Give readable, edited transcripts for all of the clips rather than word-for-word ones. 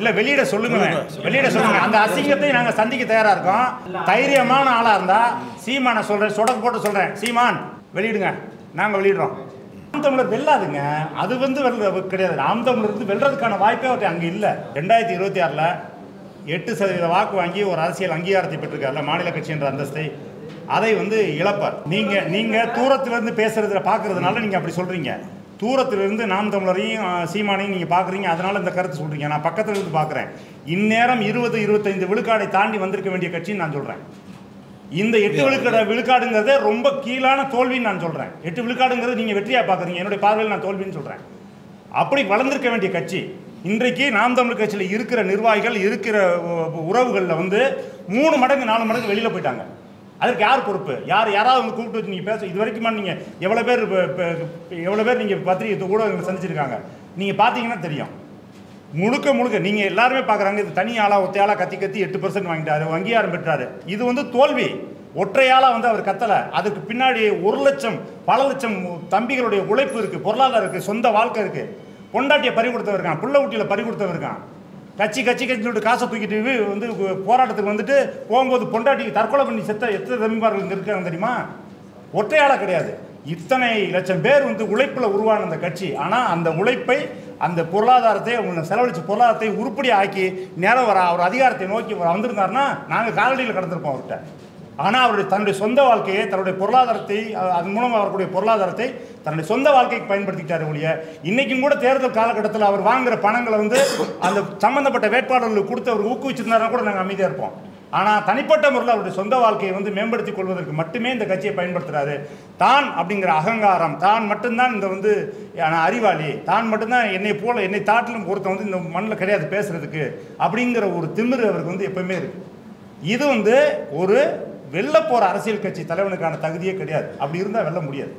இல்ல வெளியிட சொல்லுங்க, வெளியிட சொல்லுங்க. அந்த அசிங்கத்தை நாங்க சந்திக்க தயாரா இருக்கோம். தைரியமான ஆளா இருந்தா சீமான சொல்றேன், சொடக்கு போட்டு சொல்றேன், சீமான் வெளியிடுங்க, நாங்க வெளியிடுறோம். நாம் தமிழர் வெல்லாதுங்க, அது கிடையாது. நாம் தமிழர் வெல்றதுக்கான வாய்ப்பே அவர்கிட்ட அங்க இல்ல. 2026ல 8% வாக்கு வாங்கி ஒரு அரசியல் அங்கீகாரத்தை பெற்றிருக்காருல, மாநில கட்சி என்ற அந்தஸ்தை, அதை இழப்பார். நீங்க தூரத்திலிருந்து பேசுறதுல பாக்குறதுனால நீங்க அப்படி சொல்றீங்க. தூரத்திலிருந்து நாம் தமிழரையும் சீமானையும் நீங்கள் பார்க்குறீங்க, அதனால் இந்த கருத்து சொல்கிறீங்க. நான் பக்கத்தில் இருந்து பார்க்குறேன். இந்நேரம் 20-25 விழுக்காடை தாண்டி வந்திருக்க வேண்டிய கட்சின்னு நான் சொல்கிறேன். இந்த 8 விழுக்காடுங்கிறதே ரொம்ப கீழான தோல்வின்னு நான் சொல்கிறேன். 8 விழுக்காடுங்கிறது நீங்கள் வெற்றியாக பார்க்குறீங்க, என்னுடைய பார்வையில் நான் தோல்வின்னு சொல்கிறேன். அப்படி வளர்ந்திருக்க வேண்டிய கட்சி இன்றைக்கு நாம் தமிழர் கட்சியில் இருக்கிற நிர்வாகிகள், இருக்கிற உறவுகளில் 3 மடங்கு 4 மடங்கு வெளியில் போயிட்டாங்க. அதுக்கு யார் பொறுப்பு? யாராவது கூப்பிட்டு வச்சு நீங்கள் பேச இது வரைக்கும் நீங்கள் எவ்வளோ பேர் நீங்கள் பத்திரிகை ஊடகங்களை சந்திச்சிருக்காங்க, நீங்கள் பார்த்தீங்கன்னா தெரியும். முழுக்க நீங்கள் எல்லாருமே பார்க்குறாங்க, இது தனி ஆளாக ஒத்தையாளாக கத்தி 8% வாங்கிட்டாரு, அங்கீகாரம் பெற்றாரு. இது தோல்வி. ஒற்றையாளாக அவர் கத்தலை. அதுக்கு பின்னாடி 1 லட்சம் பல லட்சம் தம்பிகளுடைய உழைப்பு இருக்குது, பொருளாதாரம் இருக்குது, சொந்த வாழ்க்கை இருக்குது. பொண்டாட்டியை பறி கொடுத்தவர் இருக்கான், புள்ள ஊட்டியில் பறி கொடுத்தவர் இருக்கான். கட்சி சொல்லிட்டு காசை தூக்கிட்டு போராட்டத்துக்கு போகும்போது பொண்டாட்டிக்கு தற்கொலை பண்ணி செத்த எத்தனை தம்பிமார்கள் இங்கே இருக்காங்க தெரியுமா? ஒற்றையாள கிடையாது. இத்தனை லட்சம் பேர் உழைப்பில் உருவான அந்த கட்சி. ஆனால் அந்த உழைப்பை, அந்த பொருளாதாரத்தை, அவங்க செலவழிச்ச பொருளாதாரத்தை உருப்படியாக ஆக்கி நேரம் அவர் அதிகாரத்தை நோக்கி வந்திருந்தாருன்னா நாங்கள் காலடியில் கடந்திருப்போம் அவர்கிட்ட. ஆனால் அவருடைய தன்னுடைய சொந்த வாழ்க்கையை, தன்னுடைய பொருளாதாரத்தை, அதன் மூலம் அவருடைய பொருளாதாரத்தை தன்னுடைய சொந்த வாழ்க்கைக்கு பயன்படுத்திக்கிட்டாரு ஒழிய, இன்றைக்கும் கூட தேர்தல் காலகட்டத்தில் அவர் வாங்குகிற பணங்களை அந்த சம்மந்தப்பட்ட வேட்பாளர்களுக்கு கொடுத்து அவர் ஊக்குவிச்சிருந்தாருன்னா கூட நாங்கள் அமைதியாக இருப்போம். ஆனால் தனிப்பட்ட முறையில் அவருடைய சொந்த வாழ்க்கையை மேம்படுத்திக் கொள்வதற்கு மட்டுமே இந்த கட்சியை பயன்படுத்துகிறாரு. தான் அப்படிங்கிற அகங்காரம், தான் மட்டும்தான் இந்த அறிவாளி, தான் மட்டும்தான் என்னை தாட்டிலும் ஒருத்தன் இந்த மண்ணில் கிடையாது பேசுறதுக்கு அப்படிங்கிற ஒரு திமிரு அவருக்கு எப்பவுமே இருக்கு. இது ஒரு வெல்ல போற அரசியல் கட்சி தலைவனுக்கான தகுதியே கிடையாது. அப்படி இருந்தா வெல்ல முடியாது.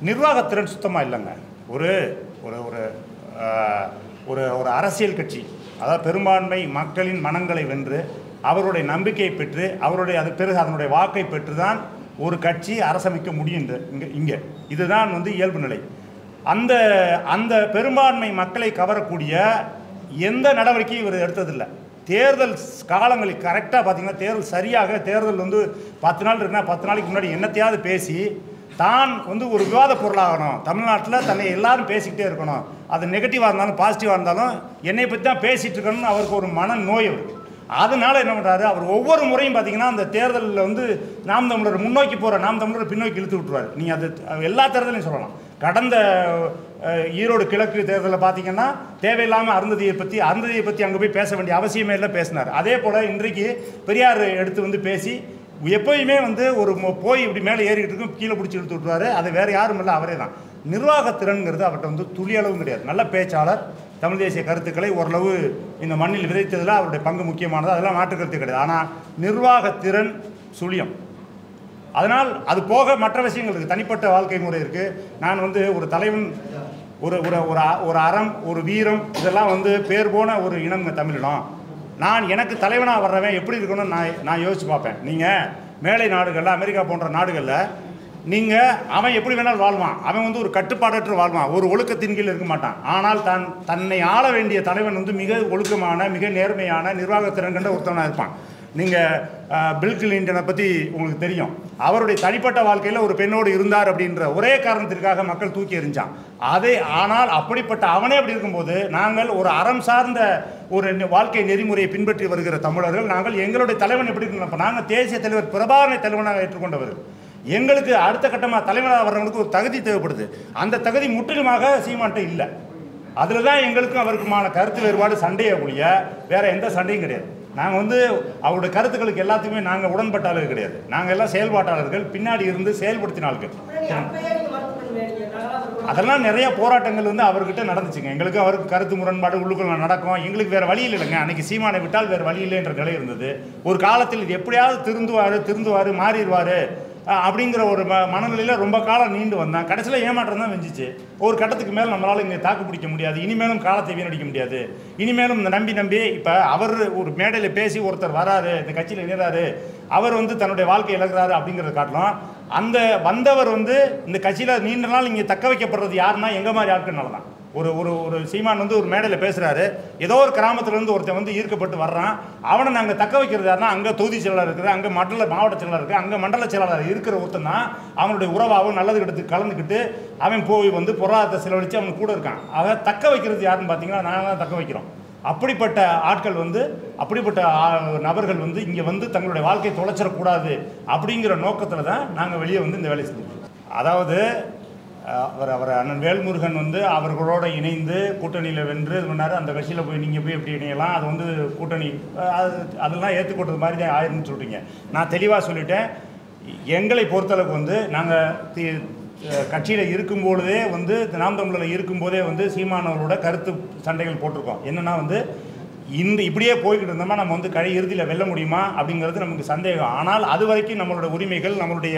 நிர்வாகத்திறன் சுத்தமா இல்லைங்க. ஒரு ஒரு அரசியல் கட்சி, அதாவது பெரும்பான்மை மக்களின் மனங்களை வென்று அவருடைய நம்பிக்கையை பெற்று அது பிறகு அதனுடைய வாக்கை பெற்றுதான் ஒரு கட்சி அரசமைக்க முடியும். இங்கே இதுதான் இயல்பு நிலை. அந்த பெரும்பான்மை மக்களை கவரக்கூடிய எந்த நடவடிக்கையும் இவர் எடுத்ததில்லை. தேர்தல் காலங்களில் கரெக்டாக பார்த்தீங்கன்னா, தேர்தல் 10 நாள் இருக்குன்னா 10 நாளைக்கு முன்னாடி என்னத்தையாவது பேசி தான் ஒரு விவாத பொருளாகணும். தமிழ்நாட்டில் தன்னை எல்லாரும் பேசிக்கிட்டே இருக்கணும். அது நெகட்டிவாக இருந்தாலும் பாசிட்டிவாக இருந்தாலும் என்னை பற்றி தான் பேசிகிட்டு இருக்கணும்னு அவருக்கு ஒரு மன நோய் அவருக்கு. அதனால் என்ன பண்ணுறாரு, அவர் ஒவ்வொரு முறையும் பார்த்தீங்கன்னா அந்த தேர்தலில் நாம் தமிழர் முன்னோக்கி போகிற நாம் தமிழர் பின்னோக்கி இழுத்து விட்டுருவார். நீங்கள் அது எல்லா தேர்தலையும் சொல்லலாம். கடந்த ஈரோடு கிழக்கு தேர்தலில் பார்த்தீங்கன்னா தேவையில்லாமல் அருந்ததியை பற்றி அங்கே போய் பேச வேண்டிய அவசியமே இல்லை, பேசினார். அதே போல் இன்றைக்கு பெரியார் எடுத்து பேசி எப்போயுமே ஒரு போய் இப்படி மேலே ஏறிக்கிட்டு இருக்கும், கீழே பிடிச்சி இழுத்து விட்டுருவார். அது வேறு யாரும் இல்லை, அவரே தான். நிர்வாகத்திறன்கிறது அவர்கிட்ட துளி அளவும் கிடையாது. நல்ல பேச்சாளர், தமிழ் தேசிய கருத்துக்களை ஓரளவு இந்த மண்ணில் விதைத்ததில் அவருடைய பங்கு முக்கியமானது, அதெல்லாம் மாற்று கருத்து கிடையாது. ஆனால் நிர்வாகத்திறன் சுழியம். அதனால் அது போக மற்ற விஷயங்கள் இருக்குது, தனிப்பட்ட வாழ்க்கை முறை இருக்குது. நான் ஒரு தலைவன், ஒரு அறம், ஒரு வீரம், இதெல்லாம் பேர் போன ஒரு இனம் தமிழினம். எனக்கு தலைவனாக வர்றவன் எப்படி இருக்கணும்னு நான் யோசிச்சு பார்ப்பேன். நீங்கள் மேலை நாடுகளில், அமெரிக்கா போன்ற நாடுகளில் அவன் எப்படி வேணாலும் வாழ்வான். அவன் ஒரு கட்டுப்பாடற்று வாழ்வான், ஒரு ஒழுக்கத்தின் கீழ் இருக்க மாட்டான். ஆனால் தன்னை ஆள வேண்டிய தலைவன் மிக ஒழுக்கமான, மிக நேர்மையான, நிர்வாகத்திறன் கண்ட ஒருத்தவனாக இருப்பான். நீங்கள் பில் கிளின்டனை பற்றி உங்களுக்கு தெரியும். அவருடைய தனிப்பட்ட வாழ்க்கையில் ஒரு பெண்ணோடு இருந்தார் அப்படின்ற ஒரே காரணத்திற்காக மக்கள் தூக்கி எறிஞ்சான். ஆனால் அப்படிப்பட்ட அவனே அப்படி இருக்கும்போது நாங்கள் ஒரு அறம் சார்ந்த ஒரு வாழ்க்கை நெறிமுறையை பின்பற்றி வருகிற தமிழர்கள், நாங்கள் எங்களுடைய தலைவன் எப்படி இருக்கணும். நாங்கள் தேசிய தலைவர் பிரபாகரனை தலைவனாக ஏற்றுக்கொண்டவர். எங்களுக்கு அடுத்த கட்டமாக தலைவனாக வர்றவங்களுக்கு ஒரு தகுதி தேவைப்படுது. அந்த தகுதி முற்றிலுமாக சீமான்ட்ட இல்லை. அதில் தான் எங்களுக்கும் அவருக்குமான கருத்து வேறுபாடு, சண்டையை ஒழிய வேறு எந்த சண்டையும் கிடையாது. நாங்கள் அவருடைய கருத்துக்களுக்கு எல்லாத்துக்குமே நாங்கள் உடன்பட்டாளர்கள் கிடையாது. நாங்கள் எல்லாம் செயல்பாட்டாளர்கள், பின்னாடி இருந்து செயல்படுத்தினார்கள். அதெல்லாம் நிறைய போராட்டங்கள் அவர்கிட்ட நடந்துச்சுங்க. எங்களுக்கு அவருக்கு கருத்து முரண்பாடு உள்ளுக்குள்ள நடக்கும். எங்களுக்கு வேறு வழி இல்லைங்க. அன்றைக்கி சீமானை விட்டால் வேறு வழி இல்லைன்ற நிலை இருந்தது. ஒரு காலத்தில் இது எப்படியாவது திருந்துவார் மாறிடுவார் அப்படிங்கிற ஒரு மனநிலையில் ரொம்ப காலம் நீண்டு வந்தான். கடைசியில் ஏமாற்றம் தான் வெஞ்சிச்சு. ஒரு கட்டத்துக்கு மேலே நம்மளால் இங்கே தாக்கு பிடிக்க முடியாது, இனிமேலும் காலத்தை வீணடிக்க முடியாது, இனிமேலும் இந்த நம்பி இப்போ அவர் ஒரு மேடையில் பேசி ஒருத்தர் வராரு, இந்த கட்சியில் இணைறாரு, அவர் தன்னுடைய வாழ்க்கை இழக்கிறாரு அப்படிங்கிறத காட்டலாம். அந்த வந்தவர் வந்து இந்த கட்சியில் நீண்ட நாள் இங்கே தக்க வைக்கப்படுறது யாருன்னா எங்கள் மாதிரி ஆட்கள்னால தான். ஒரு ஒரு ஒரு சீமான் வந்து ஒரு மேடையில் பேசுகிறாரு, ஏதோ ஒரு கிராமத்துலேருந்து ஒருத்தன் வந்து ஈர்க்கப்பட்டு வர்றான், அவனை நாங்கள் தக்க வைக்கிறது யாருன்னா அங்கே தொகுதி செயலாளர் இருக்குது, அங்கே மாவட்ட செயலாளர் இருக்குது, அங்கே மண்டல செயலாளர் இருக்கிற ஒருத்தன் தான் அவனுடைய உறவாகவும் நல்லது கிட்டத்துக்கு கலந்துக்கிட்டு அவன் போய் வந்து பொருளாதாரத்தை செலவழித்து அவனுக்கு கூட இருக்கான். அவன் தக்க வைக்கிறது யாருன்னு பார்த்தீங்கன்னா நாங்கள் தான் தக்க வைக்கிறோம். அப்படிப்பட்ட ஆட்கள் வந்து அப்படிப்பட்ட நபர்கள் வந்து இங்கே வந்து தங்களுடைய வாழ்க்கையை தொலைச்சிடக்கூடாது அப்படிங்கிற நோக்கத்தில் தான் நாங்கள் வெளியே வந்து இந்த வேலையை செஞ்சுருக்கோம். அதாவது அவர் அண்ணன் வேல்முருகன் வந்து அவர்களோடு இணைந்து கூட்டணியில் வென்று இது பண்ணார். அந்த கட்சியில் போய் நீங்கள் போய் எப்படி இணையலாம், அது வந்து கூட்டணி அதெல்லாம் ஏற்றுக்கொண்டது மாதிரி தான் ஆயிருன்னு சொல்கிறீங்க. நான் தெளிவாக சொல்லிட்டேன், எங்களை பொறுத்தளவுக்கு வந்து நாங்கள் கட்சியில் இருக்கும்போதே வந்து நாம் தமிழரில் இருக்கும்போதே வந்து சீமானவர்களோட கருத்து சண்டைகள் போட்டிருக்கோம். என்னென்னா வந்து இப்படியே போய்கிட்டு இருந்தோம்னா நம்ம வந்து இறுதியில் வெல்ல முடியுமா அப்படிங்கிறது நமக்கு சந்தேகம். ஆனால் அது வரைக்கும் நம்மளோட உரிமைகள் நம்மளுடைய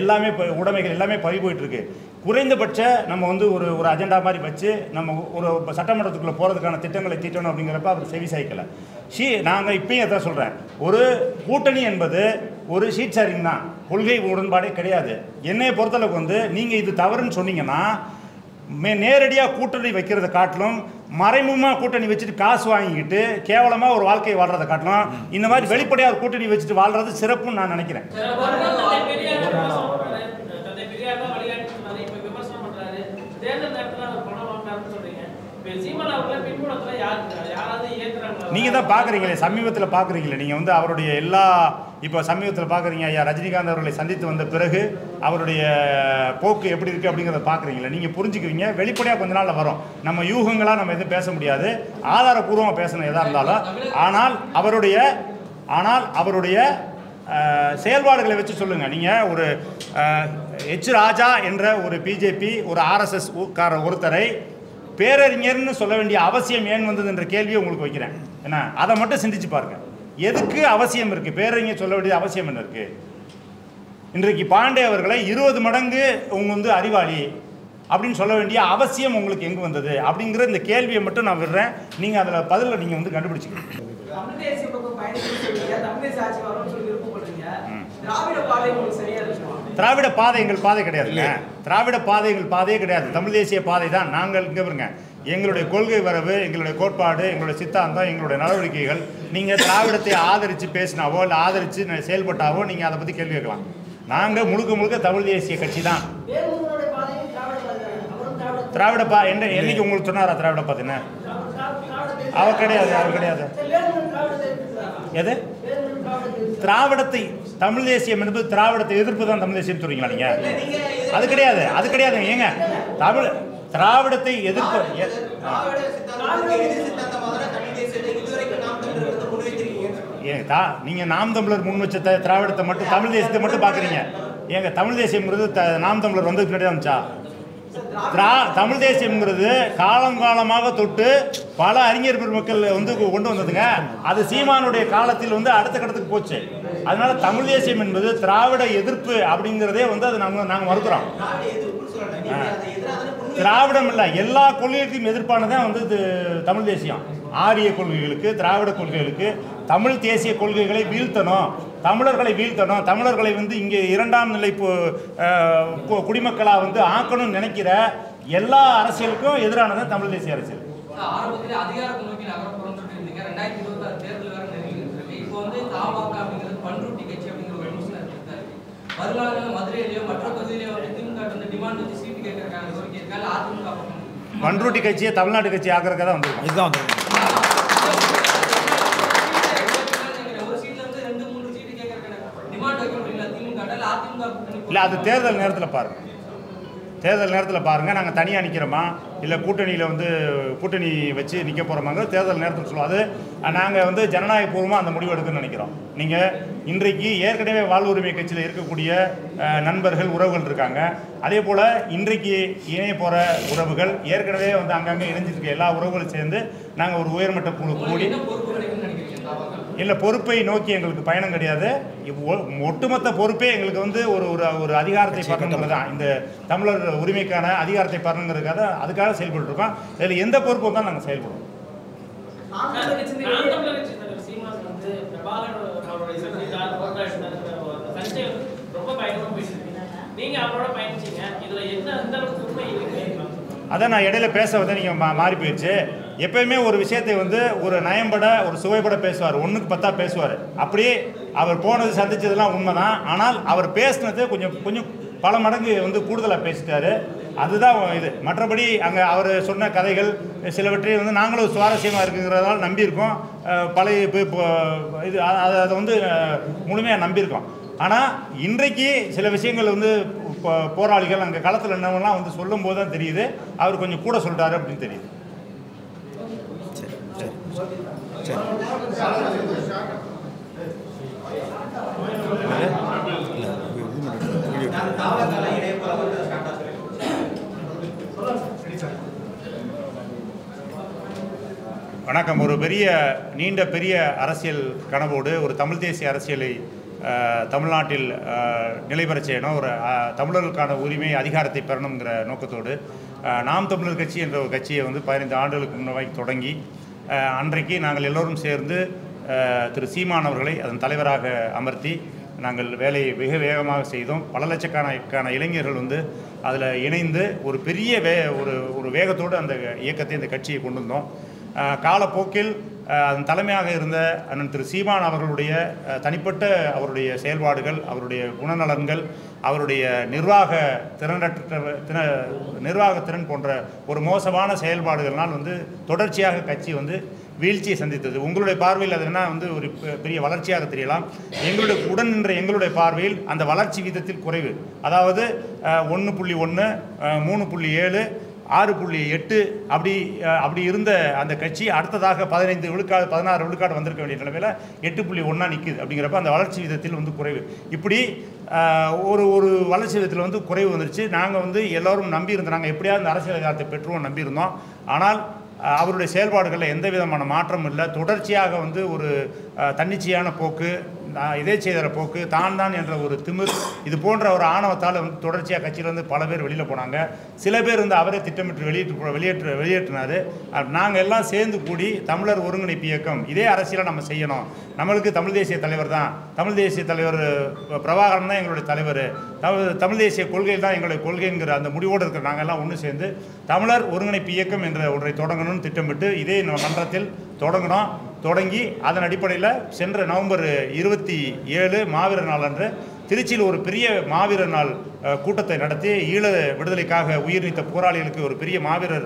எல்லாமே உடைமைகள் எல்லாமே பறி போயிட்டுருக்கு. குறைந்தபட்ச நம்ம வந்து ஒரு அஜெண்டா மாதிரி வச்சு நம்ம ஒரு சட்டமன்றத்துக்குள்ளே போகிறதுக்கான திட்டங்களை தீட்டணும் அப்படிங்கிறப்ப அவர் செவி சாய்க்கலை. நாங்கள் இப்பயும் எதாவது சொல்கிறேன், ஒரு கூட்டணி என்பது ஒரு ஷீட் ஷேரிங் தான், கொள்கை உடன்பாடே கிடையாது. என்னையை பொறுத்தளவுக்கு வந்து நீங்கள் இது தவறுன்னு சொன்னீங்கன்னா நேரடியாக கூட்டணி வைக்கிறத காட்டிலும் மறைமுகமாக கூட்டணி வச்சுட்டு காசு வாங்கிக்கிட்டு கேவலமாக ஒரு வாழ்க்கையை வாழ்றதை காட்டிலும் இந்த மாதிரி வெளிப்படையாக ஒரு கூட்டணி வச்சுட்டு வாழ்றது சிறப்புன்னு நான் நினைக்கிறேன். நீங்கள் தான் பார்க்குறீங்களே, சமீபத்தில் பார்க்குறீங்களே, நீங்கள் வந்து அவருடைய எல்லா இப்போ சமீபத்தில் பார்க்குறீங்க, ஐயா ரஜினிகாந்த் அவர்களை சந்தித்து வந்த பிறகு அவருடைய போக்கு எப்படி இருக்குது அப்படிங்கிறத பார்க்குறீங்களே, நீங்கள் புரிஞ்சுக்குவீங்க. வெளிப்படையாக கொஞ்ச நாளில் வரும். நம்ம யூகங்களாக நம்ம எதுவும் பேச முடியாது, ஆதாரபூர்வமாக பேசணும் எதாக இருந்தாலும். ஆனால் அவருடைய செயல்பாடுகளை வச்சு சொல்லுங்கள். நீங்கள் ஒரு எச் ராஜா என்ற ஒரு பிஜேபி ஒரு ஆர்எஸ்எஸ் ஒருத்தரை பேரறிஞர்னு சொல்ல வேண்டிய அவசியம் ஏன் வந்தது என்ற கேள்வியை உங்களுக்கு வைக்கிறேன். என்ன, அதை மட்டும் சிந்திச்சு பாருங்க. எதுக்கு அவசியம் இருக்குது, பேரறிஞர் சொல்ல வேண்டிய அவசியம் என்ன இருக்குது? இன்றைக்கு பாண்டே அவர்களை 20 மடங்கு உங்க வந்து அறிவாளி அப்படின்னு சொல்ல வேண்டிய அவசியம் உங்களுக்கு எங்கே வந்தது அப்படிங்கிற இந்த கேள்வியை மட்டும் நான் விடுறேன். நீங்கள் அதில் பதிலில் நீங்கள் வந்து கண்டுபிடிச்சிக்கணும். திராவிட பாதை எங்கள் பாதை கிடையாதுங்க. திராவிட பாதை எங்கள் பாதையே கிடையாது, தமிழ் தேசிய பாதை தான். நாங்கள் இங்கே பாருங்க, எங்களுடைய கொள்கை வரவு, எங்களுடைய கோட்பாடு, எங்களுடைய சித்தாந்தம், எங்களுடைய நடவடிக்கைகள். நீங்கள் திராவிடத்தை ஆதரித்து பேசினாவோ இல்லை ஆதரித்து செயல்பட்டாவோ நீங்கள் அதை பற்றி கேள்வி கேட்கலாம். நாங்கள் முழுக்க தமிழ் தேசிய கட்சி தான். திராவிட என்னைக்கு உங்களுக்கு சொன்னாரா திராவிட பாதைன்னு? அவர் கிடையாது. எது திராவிடத்தை தமிழ் தேசியம் என்பது திராவிடத்தை எதிர்ப்பு தான் தமிழ் தேசியம் சொல்றீங்களா நீங்க? அது கிடையாது. ஏங்க திராவிடத்தை எதிர்ப்பு நீங்க நாம் தமிழர் முன் வச்ச திராவிடத்தை மட்டும் தமிழ் தேசியத்தை மட்டும் பாக்குறீங்க. ஏங்க தமிழ் தேசியம்ங்கிறது நாம் தமிழர் வந்து கிடையாது வந்துச்சா? தமிழ் தேசியம்ங்கிறது காலங்காலமாக தொட்டு பல அறிஞர் பெருமக்கள் வந்து கொண்டு வந்ததுங்க. அது சீமானுடைய காலத்தில் வந்து அடுத்த கட்டத்துக்கு போச்சு. அதனால தமிழ் தேசியம் என்பது திராவிட எதிர்ப்பு அப்படிங்கிறதே வந்து அது நாங்கள் மறுக்கிறோம். திராவிடம் இல்லை, எல்லா கொள்கைகளுக்கும் எதிர்ப்பானதான் வந்து தமிழ் தேசியம். ஆரிய கொள்கைகளுக்கு, திராவிட கொள்கைகளுக்கு, தமிழ் தேசிய கொள்கைகளை வீழ்த்தணும், தமிழர்களை வீழ்த்தணும், தமிழர்களை வந்து இங்கே 2ஆம் நிலை குடிமக்களாக வந்து ஆக்கணும்னு நினைக்கிற எல்லா அரசியலுக்கும் எதிரானதான் தமிழ் தேசிய அரசியல். பண்ருட்டி கட்சியை தமிழ்நாட்டு கட்சி ஆக்கிறதுக்காக தான் வந்திருக்கோம். இல்லை, அது தேர்தல் நேரத்தில் பாருங்கள். தேர்தல் நேரத்தில் பாருங்கள், நாங்கள் தனியாக நிற்கிறோமா இல்லை கூட்டணியில் வந்து கூட்டணி வச்சு நிற்க போகிறோமாங்க தேர்தல் நேரத்தில் சொல்லுவோம். அது நாங்கள் வந்து ஜனநாயகபூர்வமாக அந்த முடிவு எடுக்கணும்னு நினைக்கிறோம். நீங்கள் இன்றைக்கு ஏற்கனவே வாழ்வுரிமை கட்சியில் இருக்கக்கூடிய நண்பர்கள் உறவுகள் இருக்காங்க. அதே போல் இன்றைக்கு இணைய போகிற உறவுகள் ஏற்கனவே வந்து அங்கங்கே இணைஞ்சிருக்க எல்லா உறவுகளும் சேர்ந்து நாங்கள் ஒரு உயர்மட்ட குழு கூடி இல்லை, பொறுப்பை நோக்கி எங்களுக்கு பயணம் கிடையாது. ஒட்டுமொத்த பொறுப்பே எங்களுக்கு வந்து ஒரு அதிகாரத்தை பெறணுங்கிறது தான், இந்த தமிழர் உரிமைக்கான அதிகாரத்தை பெறணுங்கிறதுக்காக அதுக்காக செயல்பட்டு இருக்கோம். இதில் எந்த பொறுப்பு தான் நாங்கள் செயல்படுவோம். அதான் நான் இடையில பேச வந்து நீங்கள் மாறி போயிடுச்சு. எப்பயுமே ஒரு விஷயத்தை வந்து ஒரு நயம்பட ஒரு சுவைப்பட பேசுவார், 1க்கு 10 பேசுவார். அப்படியே அவர் போனது சந்திச்சதெல்லாம் உண்மைதான். ஆனால் அவர் பேசினது கொஞ்சம் பல மடங்கு வந்து கூடுதலாக பேசிட்டாரு. அதுதான் இது. மற்றபடி அங்கே அவர் சொன்ன கதைகள் சிலவற்றை வந்து நாங்களும் சுவாரஸ்யமாக இருக்குங்கிறதால நம்பியிருக்கோம். பழைய இது அதை வந்து முழுமையாக நம்பியிருக்கோம். ஆனால் இன்றைக்கு சில விஷயங்கள் வந்து போராளிகள் அங்கே களத்தில் என்னவெல்லாம் வந்து சொல்லும் போது தான் தெரியுது அவர் கொஞ்சம் கூட சொல்கிறாரு அப்படின்னு தெரியுது. வணக்கம். ஒரு நீண்ட பெரிய அரசியல் கனவோடு ஒரு தமிழ் தேசிய அரசியலை தமிழ்நாட்டில் நிலைபெற செய்யணும், ஒரு தமிழர்களுக்கான உரிமை அதிகாரத்தை பெறணுங்கிற நோக்கத்தோடு நாம் தமிழர் கட்சி என்ற ஒரு கட்சியை வந்து 15 ஆண்டுகளுக்கு முன்னாடி தொடங்கி அன்றைக்கு நாங்கள் எல்லோரும் சேர்ந்து திரு சீமான் அவர்களை அதன் தலைவராக அமர்த்தி நாங்கள் வேலையை மிக வேகமாக செய்தோம். பல லட்சக்கணக்கான இளைஞர்கள் வந்து அதில் இணைந்து ஒரு பெரிய ஒரு வேகத்தோடு அந்த இயக்கத்தை இந்த கட்சியை கொண்டு வந்தோம். காலப்போக்கில் அதன் தலைமையாக இருந்த அண்ணன் திரு சீமான் அவர்களுடைய தனிப்பட்ட அவருடைய செயல்பாடுகள், அவருடைய குணநலன்கள், அவருடைய நிர்வாகத்திறன் போன்ற ஒரு மோசமான செயல்பாடுகள்னால் வந்து தொடர்ச்சியாக கட்சி வந்து வீழ்ச்சியை சந்தித்தது. உங்களுடைய பார்வையில் அது என்ன வந்து ஒரு பெரிய வளர்ச்சியாக தெரியலாம். உடன் நின்ற எங்களுடைய பார்வையில் அந்த வளர்ச்சி வீதத்தில் குறைவு. அதாவது 1.1, 3.7, 6.8 அப்படி இருந்த அந்த கட்சி அடுத்ததாக 15 விழுக்காடு 16 விழுக்காடு வந்திருக்க வேண்டிய நிலைமையில் 8.1 நிற்குது. அப்படிங்கிறப்ப அந்த வளர்ச்சி விதத்தில் வந்து குறைவு. இப்படி ஒரு வளர்ச்சி விதத்தில் வந்து குறைவு வந்துருச்சு. நாங்கள் வந்து எல்லோரும் நம்பியிருந்தோம், நாங்கள் எப்படியாவது இந்த அரசியல் அதிகாரத்தை பெற்றுவோம் நம்பியிருந்தோம். ஆனால் அவருடைய செயல்பாடுகளில் எந்த விதமான மாற்றமும் இல்லை. தொடர்ச்சியாக வந்து ஒரு தன்னிச்சையான போக்கு, இதே செய்கிற போக்கு, தான் என்ற ஒரு திமிர், இது போன்ற ஒரு ஆணவத்தால் வந்து தொடர்ச்சியாக கட்சியிலேருந்து பல பேர் வெளியில் போனாங்க. சில பேர் வந்து அவரே திட்டமிட்டு வெளியேற்றினார். நாங்கள் எல்லாம் சேர்ந்து கூடி தமிழர் ஒருங்கிணைப்பு இயக்கம், இதே அரசியலை நம்ம செய்யணும், நம்மளுக்கு தமிழ் தேசிய தலைவர் தான், தமிழ் தேசிய தலைவர் பிரபாகரன் தான் எங்களுடைய தலைவர், தமிழ் தேசிய கொள்கை தான் எங்களுடைய கொள்கைங்கிற அந்த முடிவோடு இருக்கிற நாங்கள் எல்லாம் ஒன்று சேர்ந்து தமிழர் ஒருங்கிணைப்பு இயக்கம் என்ற ஒன்றை தொடங்கணும்னு திட்டமிட்டு இதே மன்றத்தில் தொடங்கி அதன் அடிப்படையில் சென்ற நவம்பர் 27 மாவீரர் நாள் அன்று திருச்சியில் ஒரு பெரிய மாவீரர் நாள் கூட்டத்தை நடத்தி ஈழ விடுதலைக்காக உயிர் நீத்த போராளிகளுக்கு ஒரு பெரிய மாவீரர்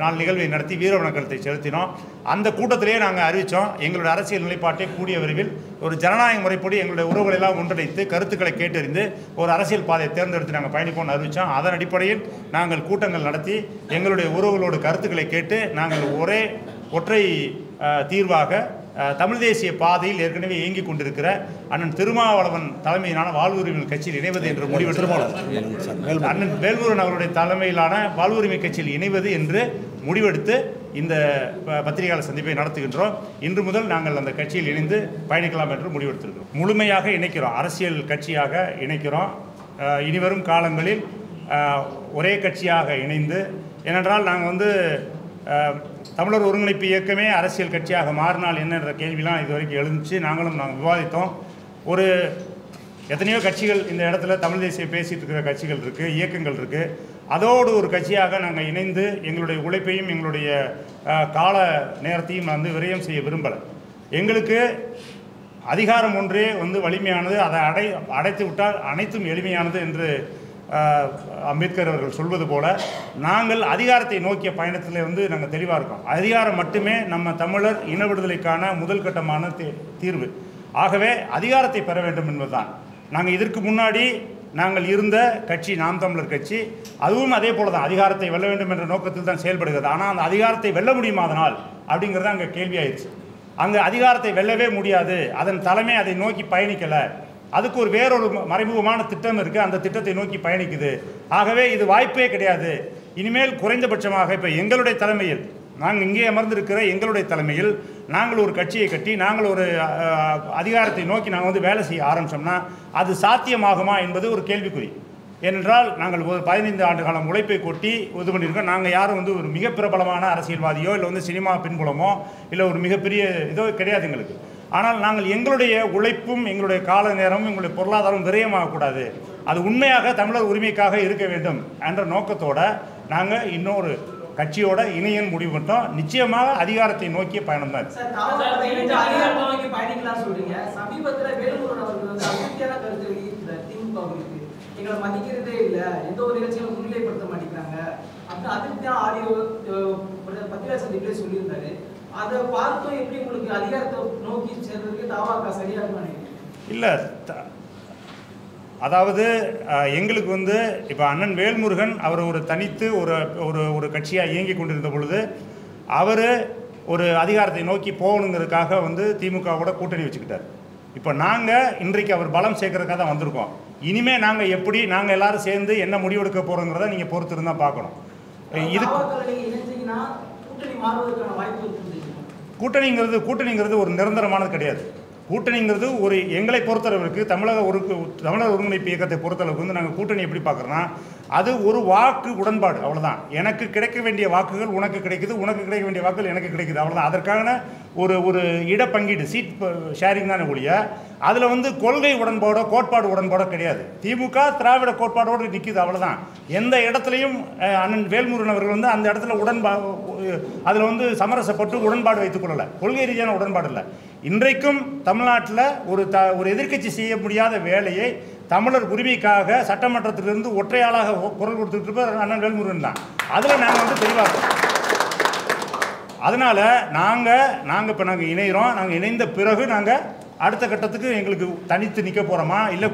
நாள் நிகழ்வை நடத்தி வீர வணக்கத்தை செலுத்தினோம். அந்த கூட்டத்திலேயே நாங்கள் அறிவித்தோம் எங்களுடைய அரசியல் நிலைப்பாட்டை கூடிய விரைவில் ஒரு ஜனநாயக முறைப்படி எங்களுடைய உறவுகளெல்லாம் ஒன்றிணைத்து கருத்துக்களை கேட்டறிந்து ஒரு அரசியல் பாதையை தேர்ந்தெடுத்து நாங்கள் பயணிப்போம்னு அறிவித்தோம். அதன் அடிப்படையில் நாங்கள் கூட்டங்கள் நடத்தி எங்களுடைய உறவுகளோடு கருத்துக்களை கேட்டு நாங்கள் ஒற்றை தீர்வாக தமிழ் தேசிய பாதையில் ஏற்கனவே இயங்கிக் கொண்டிருக்கிற அண்ணன் திருமாவளவன் தலைமையிலான வாழ்வுரிமை கட்சியில் இணைவது என்று முடிவெடுத்து அண்ணன் வேல்முருகன் அவருடைய தலைமையிலான வாழ்வுரிமை கட்சியில் இணைவது என்று முடிவெடுத்து இந்த பத்திரிகையாளர் சந்திப்பை நடத்துகின்றோம். இன்று முதல் நாங்கள் அந்த கட்சியில் இணைந்து பயணிக்கலாம் என்று முடிவெடுத்திருக்கிறோம். முழுமையாக இணைக்கிறோம், அரசியல் கட்சியாக இணைக்கிறோம். இனிவரும் காலங்களில் ஒரே கட்சியாக இணைந்து, ஏனென்றால் நாங்கள் வந்து தமிழர் ஒருங்கிணைப்பு இயக்கமே அரசியல் கட்சியாக மாறினால் என்னன்ற கேள்விலாம் இதுவரைக்கும் எழுந்துச்சு. நாங்கள் விவாதித்தோம். எத்தனையோ கட்சிகள் இந்த இடத்துல தமிழ் தேசியம் பேசிகிட்டு இருக்கிற கட்சிகள் இருக்குது, இயக்கங்கள் இருக்குது. அதோடு ஒரு கட்சியாக நாங்கள் இணைந்து எங்களுடைய உழைப்பையும் எங்களுடைய கால நேரத்தையும் வந்து விரயம் செய்ய விரும்பலை. எங்களுக்கு அதிகாரம் ஒன்றே வந்து வலிமையானது, அதை அடைத்து விட்டால் அனைத்தும் எளிமையானது என்று அம்பேத்கர் அவர்கள் சொல்வது போல நாங்கள் அதிகாரத்தை நோக்கிய பயணத்தில் வந்து நாங்கள் தெளிவாக இருக்கோம். அதிகாரம் மட்டுமே நம்ம தமிழர் இன விடுதலைக்கான முதல் கட்டமான தீர்வு. ஆகவே அதிகாரத்தை பெற வேண்டும் என்பதுதான். நாங்கள் இதற்கு முன்னாடி நாங்கள் இருந்த கட்சி நாம் தமிழர் கட்சி, அதுவும் அதே போல தான் அதிகாரத்தை வெல்ல வேண்டும் என்ற நோக்கத்தில் தான் செயல்படுகிறது. ஆனால் அந்த அதிகாரத்தை வெல்ல முடியுமா அதனால் அப்படிங்கிறது அங்கே கேள்வியாயிடுச்சு. அங்கே அதிகாரத்தை வெல்லவே முடியாது, அதன் தலைமை அதை நோக்கி பயணிக்கலை, அதுக்கு வேறொரு மறைமுகமான திட்டம் இருக்குது, அந்த திட்டத்தை நோக்கி பயணிக்குது. ஆகவே இது வாய்ப்பே கிடையாது. இனிமேல் குறைந்தபட்சமாக இப்போ எங்களுடைய தலைமையில், நாங்கள் இங்கே அமர்ந்திருக்கிற எங்களுடைய தலைமையில் நாங்கள் ஒரு கட்சியை கட்டி நாங்கள் ஒரு அதிகாரத்தை நோக்கி நாங்கள் வந்து வேலை செய்ய ஆரம்பித்தோம்னா அது சாத்தியமாகுமா என்பது ஒரு கேள்விக்குறி. ஏனென்றால் நாங்கள் ஒரு 15 ஆண்டு காலம் உழைப்பை கொட்டி இது பண்ணியிருக்கோம். நாங்கள் யாரும் வந்து ஒரு மிக பிரபலமான அரசியல்வாதியோ இல்லை வந்து சினிமா பின்புலமோ இல்லை ஒரு மிகப்பெரிய இதோ கிடையாது எங்களுக்கு. ஆனால் நாங்கள் எங்களுடைய உழைப்பும் எங்களுடைய கால நேரமும் எங்களுடைய பொருளாதாரம் விரயமாகக்கூடாது. அது உண்மையாக தமிழர் உரிமைக்காக இருக்க வேண்டும் என்ற நோக்கத்தோட நாங்கள் இன்னொரு கட்சியோட இணையன் முடிவு பண்ணிட்டோம். நிச்சயமாக அதிகாரத்தை நோக்கிய பயணம் தான். சமீபத்தில் வேலுமுருகன் அவர்கள் வந்து அதிருப்தியான கருத்து வெளியிட்டார். திமுகவுக்கு எங்களை மதிக்கிறதே இல்லை, எந்த ஒரு நிகழ்ச்சியும் முன்னிலைப்படுத்த மாட்டேங்கிறாங்க அப்படின்னு அதிருப்தியான ஆடியோ பத்திரிகை சந்திப்பிலே சொல்லியிருந்தாரு. அதை பார்த்தும் எப்படி உங்களுக்கு அதிகாரத்தை நோக்கி சேர்றதுக்கு தாவாக்கா சரியா இருக்கும்? இல்லை, அதாவது எங்களுக்கு வந்து இப்போ அண்ணன் வேல்முருகன் அவர் ஒரு தனித்து ஒரு கட்சியாக இயங்கி கொண்டிருந்த பொழுது அவர் ஒரு அதிகாரத்தை நோக்கி போகணுங்கிறதுக்காக வந்து திமுகவோட கூட்டணி வச்சுக்கிட்டார். இப்போ நாங்கள் இன்றைக்கு அவர் பலம் சேர்க்கறதுக்காக தான் வந்திருக்கோம். இனிமேல் நாங்கள் எப்படி நாங்கள் எல்லாரும் சேர்ந்து என்ன முடிவெடுக்க போகிறோங்கிறத நீங்கள் பொறுத்து இருந்தால் பார்க்கணும். இது கூட்டணிங்கிறது ஒரு நிரந்தரமானது கிடையாது. கூட்டணிங்கிறது ஒரு எங்களை பொறுத்தளவுக்கு தமிழர் ஒருங்கிணைப்பு இயக்கத்தை பொறுத்தளவுக்கு வந்து நாங்கள் கூட்டணி எப்படி பார்க்குறோன்னா அது ஒரு வாக்கு உடன்பாடு, அவ்வளோதான். எனக்கு கிடைக்க வேண்டிய வாக்குகள் உனக்கு கிடைக்குது, உனக்கு கிடைக்க வேண்டிய வாக்குகள் எனக்கு கிடைக்குது, அவ்வளோதான். அதற்கான ஒரு இடப்பங்கீடு சீட் ஷேரிங் தானே ஒழிய அதில் வந்து கொள்கை உடன்பாடோ கோட்பாடு உடன்பாடோ கிடையாது. திமுக திராவிட கோட்பாடோடு நிற்கிது, அவ்வளோதான். எந்த இடத்துலையும் அண்ணன் வேல்முருகன் அவர்கள் வந்து அந்த இடத்துல அதில் வந்து சமரசப்பட்டு உடன்பாடு வைத்துக் கொள்ளலை, கொள்கை ரீதியான உடன்பாடு இல்லை. இன்றைக்கும் தமிழ்நாட்டில் ஒரு எதிர்க்கட்சி செய்ய முடியாத வேலையை தமிழர் உரிமைக்காக சட்டமன்றத்திலிருந்து ஒற்றையாளாக குரல் கொடுத்துட்டு இருப்ப அண்ணன் வேல்முருகன் தான். அதில் நாங்கள் வந்து தெளிவாக அதனால் நாங்கள் இப்போ இணைகிறோம். நாங்கள் இணைந்த பிறகு நாங்கள் அடுத்த கட்டத்துக்கு எங்களுக்கு தனித்து நிற்க போகிறோமா இல்லை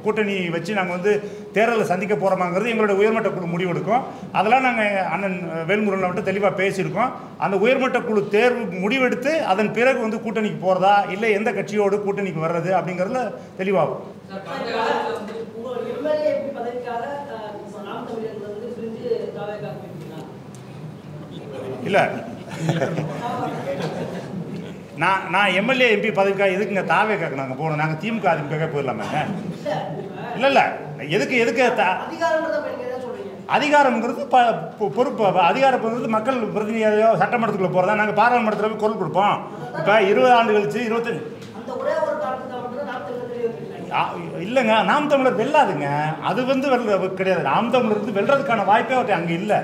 கூட்டணி வச்சு நாங்கள் வந்து தேர்தலை சந்திக்க போகிறோமாங்கிறது எங்களோட உயர்மட்ட குழு முடிவெடுக்கும். அதெல்லாம் நாங்கள் அண்ணன் வேல்முருகனை விட்டு தெளிவாக பேசியிருக்கோம். அந்த உயர்மட்ட குழு தேர்வு முடிவெடுத்து அதன் பிறகு வந்து கூட்டணிக்கு போகிறதா இல்லை எந்த கட்சியோடு கூட்டணிக்கு வர்றது அப்படிங்கிறதுல தெளிவாகும். இல்லை, நான் எம்எல்ஏ எம்பி பதவிக்காக எதுக்குங்க தாவேக்காக்கு நாங்கள் போகணும்? நாங்கள் திமுக அதிமுக போயிடலாமாங்க? இல்லை, எதுக்கு அதிகாரம்ங்கிறது பொறுப்பு. அதிகாரங்கிறது மக்கள் பிரதிநிதியோ சட்டமன்றத்துக்குள்ள போகிறதா? நாங்கள் பாராளுமன்றத்தில் போய் குரல் கொடுப்போம். இப்போ 20 ஆண்டு கழிச்சு 25 இல்லைங்க, நாம் தமிழர் வெல்லாதுங்க. அது வந்து கிடையாது. நாம் தமிழர் வந்து வெல்றதுக்கான வாய்ப்பே அவர்கிட்ட அங்கே இல்லை.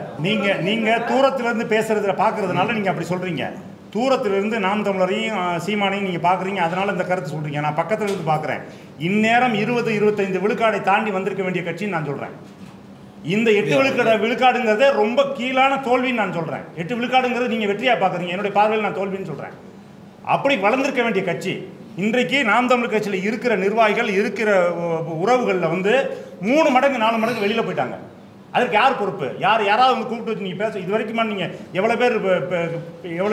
நீங்கள் தூரத்திலிருந்து பேசுறதுல பார்க்கறதுனால நீங்கள் அப்படி சொல்கிறீங்க. தூரத்திலிருந்து நாம் தமிழரையும் சீமானையும் நீங்கள் பார்க்குறீங்க, அதனால் இந்த கருத்து சொல்கிறீங்க. நான் பக்கத்தில் இருந்து பார்க்குறேன். இந்நேரம் 20-25 விழுக்காடை தாண்டி வந்திருக்க வேண்டிய கட்சின்னு நான் சொல்கிறேன். இந்த 8 விழுக்காடுங்கிறதே ரொம்ப கீழான தோல்வின்னு நான் சொல்கிறேன். 8 விழுக்காடுங்கிறது நீங்கள் வெற்றியாக பார்க்குறீங்க, என்னுடைய பார்வையில் நான் தோல்வின்னு சொல்கிறேன். அப்படி வளர்ந்திருக்க வேண்டிய கட்சி இன்றைக்கு நாம் தமிழ் கட்சியில் இருக்கிற நிர்வாகிகள் இருக்கிற உறவுகளில் வந்து 3 மடங்கு 4 மடங்கு வெளியில் போயிட்டாங்க. அதற்கு யார் பொறுப்பு? யாராவது வந்து கூப்பிட்டு வச்சு நீங்கள் பேச இது வரைக்குமா நீங்கள் எவ்வளோ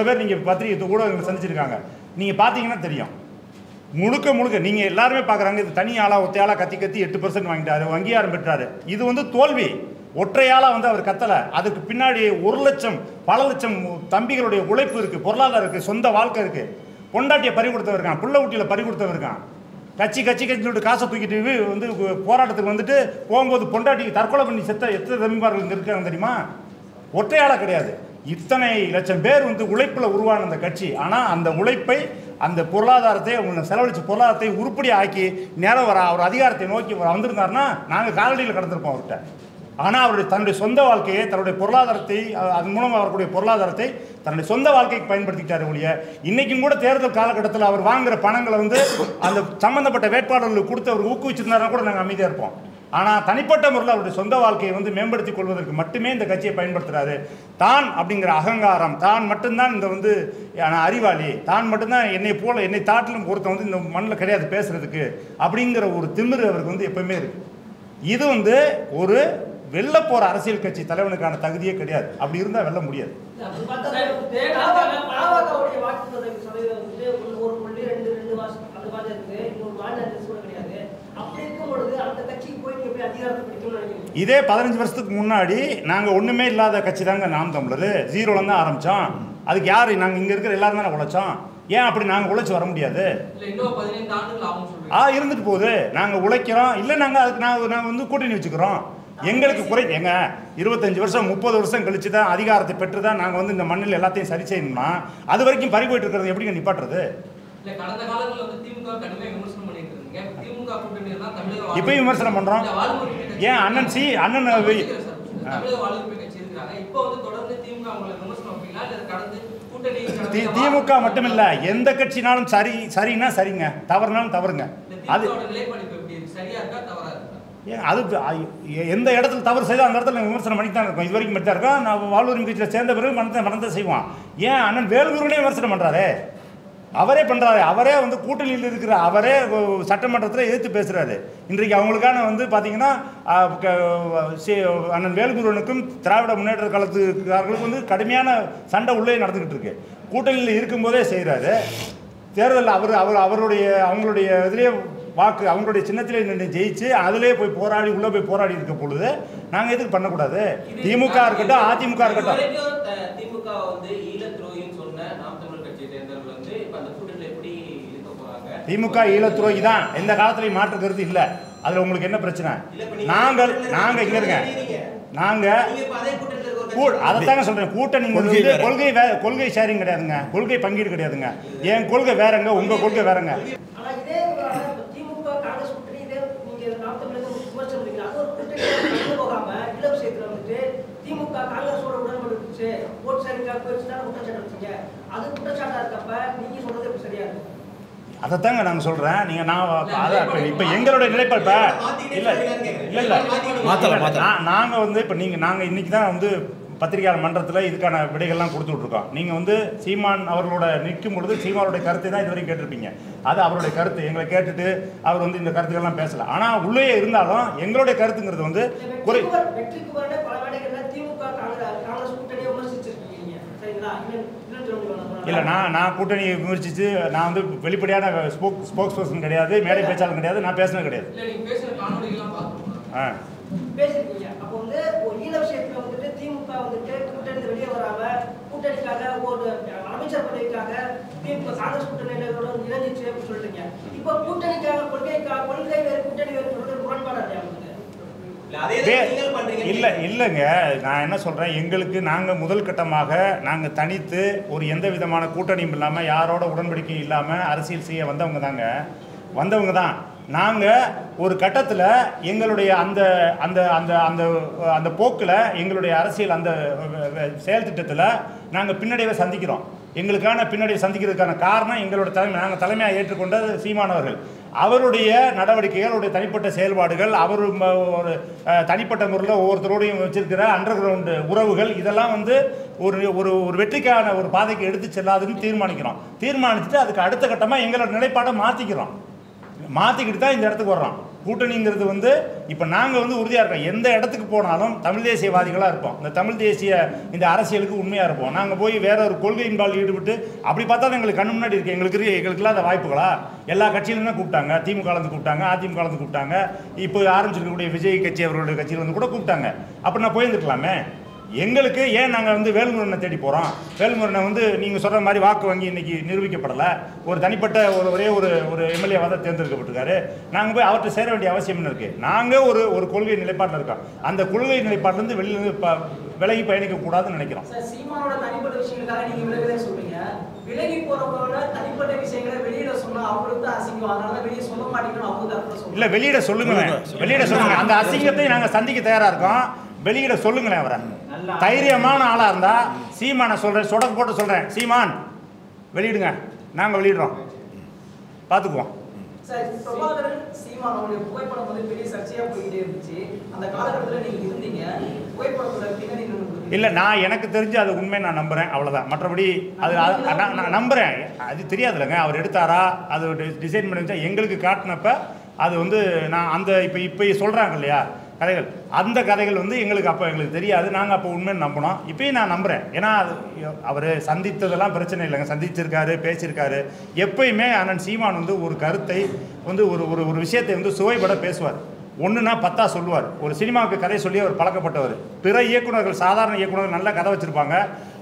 பேர் நீங்கள் பத்திரிகை ஊடகங்களை சந்திச்சிருக்காங்க நீங்கள் பார்த்தீங்கன்னா தெரியும். முழுக்க நீங்கள் எல்லாருமே பார்க்குறாங்க. இது தனி ஆளாக ஒத்தையாளாக கத்தி 8% வாங்கிட்டாரு, அங்கீகாரம் பெற்றாரு. இது வந்து தோல்வி. ஒற்றையாளாக வந்து அவர் கத்தலை. அதுக்கு பின்னாடி 1 லட்சம் பல லட்சம் தம்பிகளுடைய உழைப்பு இருக்குது, பொருளாதாரம் இருக்குது, சொந்த வாழ்க்கை இருக்குது. பொண்டாட்டியை பறி கொடுத்தவர் இருக்கான், புள்ள ஊட்டியில் பறி கொடுத்தவர் இருக்கான். கட்சின்னு சொல்லிட்டு காசை தூக்கிட்டு வந்து போராட்டத்துக்கு வந்துட்டு போகும்போது பொண்டாட்டி தற்கொலை பண்ணி செத்த எத்தனை தம்பிமார்கள் இருக்காங்க தெரியுமா? ஒற்றையாளாக கிடையாது. இத்தனை லட்சம் பேர் வந்து உழைப்பில் உருவான அந்த கட்சி. ஆனால் அந்த உழைப்பை அந்த பொருளாதாரத்தை அவங்க செலவழித்த பொருளாதாரத்தை உருப்படி ஆக்கி நேரம் அவர் அதிகாரத்தை நோக்கி வந்திருந்தாருன்னா நாங்கள் காலடியில் கடந்திருப்போம் அவர்கிட்ட. ஆனால் அவருடைய தன்னுடைய சொந்த வாழ்க்கையை தன்னுடைய பொருளாதாரத்தை அதன் மூலம் அவருடைய பொருளாதாரத்தை தன்னுடைய சொந்த வாழ்க்கைக்கு பயன்படுத்திக்கிட்டாரு ஒழிய இன்றைக்கும் கூட தேர்தல் காலகட்டத்தில் அவர் வாங்குகிற பணங்களை வந்து அந்த சம்மந்தப்பட்ட வேட்பாளர்களுக்கு கொடுத்து அவர் ஊக்குவிச்சிருந்தாருன்னா கூட நாங்கள் அமைதியாக இருப்போம். ஆனால் தனிப்பட்ட முறையில் அவருடைய சொந்த வாழ்க்கையை வந்து மேம்படுத்திக் கொள்வதற்கு மட்டுமே இந்த கட்சியை பயன்படுத்துகிறாரு. தான் அப்படிங்கிற அகங்காரம், தான் மட்டும்தான் இந்த வந்து அறிவாளி, தான் மட்டும்தான் என்னை தாட்டிலும் ஒருத்தன் வந்து இந்த மண்ணில் கிடையாது பேசுறதுக்கு அப்படிங்கிற ஒரு திமிரு அவருக்கு வந்து எப்பவுமே இருக்கு. இது வந்து ஒரு வெல்ல போற அரசியல் கட்சி தலைவனுக்கான தகுதியே கிடையாது. அப்படி இருந்தால் வெல்ல முடியாது. இதே 15 வருஷத்துக்கு முன்னாடி நாங்கள் ஒன்றுமே இல்லாத கட்சி தாங்க நாம் தமிழர். 0லேருந்து தான் ஆரம்பித்தோம். அதுக்கு யார்? நாங்கள் இங்கே இருக்கிற எல்லாரும் தானே உழைச்சோம். ஏன் அப்படி நாங்கள் உழைச்சி வர முடியாது? இருந்துட்டு போகுது. நாங்கள் உழைக்கிறோம். இல்லை அதுக்கு நாங்கள் வந்து கூட்டணி வச்சுக்கிறோம். எங்களுக்கு ஏங்க 25 வருஷம் 30 வருஷம் கழிச்சு தான் அதிகாரத்தை பெற்று தான் நாங்கள் வந்து இந்த மண்ணில் எல்லாத்தையும் சரி செய்யணும்னா அது வரைக்கும் பறி போயிட்டு இருக்கிறது எப்படிங்க நிப்பாட்டுறது? கடந்த காலங்களில் வந்து திமுக கடுமையாக விமர்சனம் பண்ணிட்டு இருந்தீங்க. திமுக இப்பயும் விமர்சனம் பண்றோம். ஏன் அண்ணன் அண்ணன் திமுக மட்டுமில்ல, எந்த கட்சினாலும் சரின்னா சரிங்க, தவறுனாலும் தவறுங்க. அது அது எந்த இடத்துல தவறு செய்தோ அந்த இடத்துல விமர்சனம் பண்ணி தான் இருக்கோம். இது வரைக்கும் மட்டும் இருக்கோம். நான் வாழ்வுரிமை கட்சியில் சேர்ந்த பிறகு மனத்தை செய்வோம். ஏன் அண்ணன் வேல்முருகனே விமர்சனம் பண்ணுறாரு, அவரே பண்ணுறாரு. அவரே கூட்டணியில் இருக்கிற அவரே சட்டமன்றத்தில் எதிர்த்து பேசுகிறாரு. இன்றைக்கு அவங்களுக்கான பார்த்தீங்கன்னா அண்ணன் வேல்முருகனுக்கும் திராவிட முன்னேற்ற கழகத்துக்காரர்களுக்கும் கடுமையான சண்டை உள்ளே நடந்துக்கிட்டு இருக்கு. கூட்டணியில் இருக்கும்போதே செய்கிறாரு. தேர்தலில் அவங்களுடைய இதுலேயே வாக்கு அவங்களுடைய சின்னத்திலே நின்று ஜெயிச்சு அதிலே போய் போராடி உள்ளே போய் போராடி இருக்க பொழுது நாங்கள் எதுக்கு பண்ணக்கூடாது? திமுக இருக்கட்டும், அதிமுக இருக்கட்டும். திமுக ஈழத்துரோகின்னு சொன்ன நாம் தமிழர் கட்சியை சேர்ந்தவர்கள் இப்ப அந்த கூட்டணியில் எப்படி இருக்க போறாங்க? திமுக ஈழத்துரோகி தான், எந்த காலத்திலையும் மாற்று கருத்து இல்லை. அதில் உங்களுக்கு என்ன பிரச்சனை? நாங்கள் இங்க இருங்க, அதைத்தாங்க சொல்றேன். கூட்டணி கொள்கை ஷேரிங் கிடையாதுங்க, கொள்கை பங்கீடு கிடையாதுங்க. என் கொள்கை வேறங்க, உங்க கொள்கை வேறங்க. அதைத்தாங்க நாங்கள் சொல்கிறேன். நீங்கள் இப்போ எங்களுடைய நிலைப்பாடு இல்லை இல்லை நாங்கள் இப்போ நாங்கள் இன்றைக்கி தான் பத்திரிகையாளர் மன்றத்தில் இதுக்கான விடைகள்லாம் கொடுத்துட்ருக்கோம். நீங்கள் சீமான் அவர்களோட நிற்கும் பொழுது சீமானுடைய கருத்தை தான் இது வரைக்கும் கேட்டிருப்பீங்க. அது அவருடைய கருத்து. எங்களை கேட்டுட்டு அவர் இந்த கருத்துக்கள்லாம் பேசலை. ஆனால் உள்ளே இருந்தாலும் எங்களுடைய கருத்துங்கிறது குறை. இல்லை நான் கூட்டணியை விமர்சித்து நான் வெளிப்படையான ஸ்போக்ஸ் பர்சன் கிடையாது, மேடை பேச்சாளர் கிடையாது, நான் பேசினது கிடையாது. பேசிருக்கீங்க. அப்போ ஈழ விஷயத்துல திமுக கூட்டணி வெளியே வராம கூட்டணிக்காக ஒரு அமைச்சர் பதவிக்காக திமுக காங்கிரஸ் கூட்டணியோட இணைஞ்சிச்சு அப்படின்னு சொல்றீங்க. இப்போ கூட்டணிக்காக கொள்கை வேறு கூட்டணி வேறு சொல்றது முரண்பாடு இல்லைங்க. நான் என்ன சொல்கிறேன், எங்களுக்கு நாங்கள் முதல் கட்டமாக நாங்கள் தனித்து ஒரு எந்த விதமான கூட்டணியும் இல்லாமல் யாரோட உடன்படிக்கையும் இல்லாமல் அரசியல் செய்ய வந்தவங்க தான். நாங்கள் ஒரு கட்டத்தில் எங்களுடைய அந்த அந்த அந்த அந்த அந்த போக்கில் எங்களுடைய அரசியல் அந்த செயல் திட்டத்தில் நாங்கள் பின்னடைவை சந்திக்கிறோம். எங்களுக்கான பின்னடைவை சந்திக்கிறதுக்கான காரணம் எங்களோட நாங்கள் தலைமையாக ஏற்றுக்கொண்ட சீமானவர்கள். அவருடைய நடவடிக்கைகள், அவருடைய தனிப்பட்ட செயல்பாடுகள், அவர் ஒரு தனிப்பட்ட முறையில் ஒவ்வொருத்தரோடையும் வச்சிருக்கிற அண்டர் கிரவுண்டு உறவுகள், இதெல்லாம் ஒரு ஒரு ஒரு வெற்றிக்கான ஒரு பாதைக்கு எடுத்து செல்லாதுன்னு தீர்மானிச்சுட்டு அதுக்கு அடுத்த கட்டமாக எங்களோட நிலைப்பாடை மாற்றிக்கிட்டு தான் இந்த இடத்துக்கு வர்றோம். கூட்டணிங்கிறது இப்போ நாங்கள் உறுதியாக இருக்கோம். எந்த இடத்துக்கு போனாலும் தமிழ் தேசியவாதிகளாக இருப்போம். இந்த தமிழ் தேசிய இந்த அரசியலுக்கு உண்மையாக இருப்போம். நாங்கள் போய் வேற ஒரு கொள்கையின்பால் ஈடுபட்டு அப்படி பார்த்தா எங்களுக்கு கண்ணு முன்னாடி இருக்குது. எங்களுக்குலாம் அந்த வாய்ப்புகளா? எல்லா கட்சியிலும் தான் கூப்பிட்டாங்க. திமுக கூப்பிட்டாங்க, அதிமுக கூப்பிட்டாங்க, இப்போ ஆரம்பிச்சிருக்கக்கூடிய விஜய் கட்சி அவர்களுடைய கட்சியில் கூட கூப்பிட்டாங்க. அப்போ நான் போயிருந்துருக்கலாமே. எங்களுக்கு ஏன் நாங்கள் வேல்முருகனை தேடி போகிறோம்? வேல்முருகனை நீங்கள் சொல்கிற மாதிரி வாக்கு வங்கி இன்றைக்கி நிரூபிக்கப்படலை. ஒரு தனிப்பட்ட ஒரே ஒரு எம்எல்ஏவாக தான் தேர்ந்தெடுக்கப்பட்டிருக்காரு. நாங்கள் போய் அவர்கிட்ட சேர வேண்டிய அவசியம் என்ன இருக்குது? நாங்கள் ஒரு கொள்கை நிலைப்பாட்டில் இருக்கோம். அந்த கொள்கை நிலைப்பாட்டிலேருந்து விலகி பயணிக்கக்கூடாதுன்னு நினைக்கிறோம். சீமானோட தனிப்பட்ட விஷயங்களுக்காக நீங்கள் விலகவே சொல்றீங்க. விலகி போகிறவங்களோட தனிப்பட்ட விஷயங்களை வெளியிட சொன்னால் அவங்களுக்கு தான் அசிங்கம். அதனால வெளியே சொல்ல மாட்டேங்கன்னு அவங்க தரப்புல சொல்லுங்க. இல்லை, வெளியிட சொல்லுங்க. அந்த அசிங்கத்தை நாங்கள் சந்திக்க தயாராக இருக்கோம். வெளியிட சொல்லுங்களேன். அவரை தைரியமான ஆளாக இருந்தால் சீமானை சொல்கிறேன், சொடக்கு போட்டு சொல்கிறேன், சீமான் வெளியிடுங்க, நாங்கள் வெளியிடுறோம், பார்த்துக்குவோம். இல்லை, நான் எனக்கு தெரிஞ்சு அது உண்மை, நான் நம்புகிறேன், அவ்வளோதான். மற்றபடி அது நான் நம்புகிறேன். அது தெரியாதுல்லங்க, அவர் எடுத்தாரா, அது டிசைன் பண்ணி எங்களுக்கு காட்டினப்ப அது நான் அந்த இப்போ சொல்கிறாங்க இல்லையா கதைகள், அந்த கதைகள் எங்களுக்கு அப்போ எங்களுக்கு தெரியாது. நாங்கள் அப்போ உண்மைன்னு நம்பினோம். இப்போயும் நான் நம்புகிறேன். ஏன்னா அவர் சந்தித்ததெல்லாம் பிரச்சனை இல்லைங்க, சந்திச்சிருக்காரு, பேசியிருக்காரு. எப்பயுமே அண்ணன் சீமான் ஒரு கருத்தை ஒரு ஒரு விஷயத்தை சுவைபட பேசுவார். ஒன்றுனா 10 சொல்லுவார். ஒரு சினிமாவுக்கு கதை சொல்லி அவர் பழக்கப்பட்டவர். பிற இயக்குநர்கள், சாதாரண இயக்குநர்கள் நல்ல கதை வச்சுருப்பாங்க.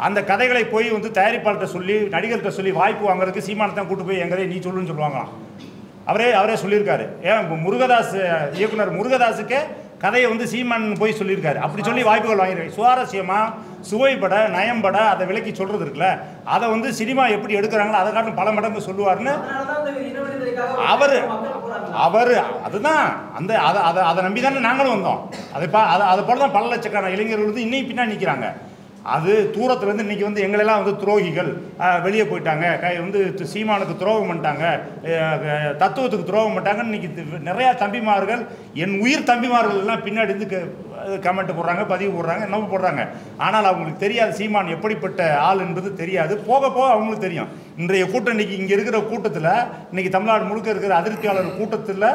அந்த கதைகளை போய் தயாரிப்பாளர்கிட்ட சொல்லி, நடிகர்கிட்ட சொல்லி வாய்ப்பு வாங்குறதுக்கு சீமானை தான் கூட்டு போய் என் கதையை நீ சொல்லுன்னு சொல்லுவாங்களாம். அவரே சொல்லியிருக்காரு. ஏன் முருகதாஸ், இயக்குனர் முருகதாஸுக்கே கதையை சீமான் போய் சொல்லியிருக்காரு. அப்படி சொல்லி வாய்ப்புகள் வாங்கியிருக்காரு. சுவாரஸ்யமாக, சுவைப்பட, நயம்பட அதை விலக்கி சொல்கிறது இருக்குல்ல, அதை சினிமா எப்படி எடுக்கிறாங்களோ அதை காட்டும் பல மடங்கு சொல்லுவார்னு அவர் அதுதான் அந்த அதை நம்பி தானே நாங்களும் வந்தோம். அதை போல தான் பல லட்சக்கான இளைஞர்கள் வந்து இன்னைக்கு பின்னாடி நிற்கிறாங்க. அது தூரத்துலேருந்து இன்றைக்கி வந்து எங்களெல்லாம் வந்து துரோகிகள், வெளியே போயிட்டாங்க, வந்து சீமானுக்கு துரோகம் பண்ணிட்டாங்க, தத்துவத்துக்கு துரோகம் பண்ணிட்டாங்கன்னு இன்றைக்கி நிறையா தம்பிமார்கள், என் உயிர் தம்பிமார்கள் எல்லாம் பின்னாடி இருந்து கமெண்ட் போடுறாங்க, பதிவு போடுறாங்க, என்னவோ போடுறாங்க. ஆனால் அவங்களுக்கு தெரியாது சீமான் எப்படிப்பட்ட ஆள் என்பது தெரியாது. போக போக அவங்களுக்கு தெரியும். இன்றைய கூட்டம் இன்றைக்கி இங்கே இருக்கிற கூட்டத்தில், இன்றைக்கி தமிழ்நாடு முழுக்க இருக்கிற அதிருப்தியாளர் கூட்டத்தில்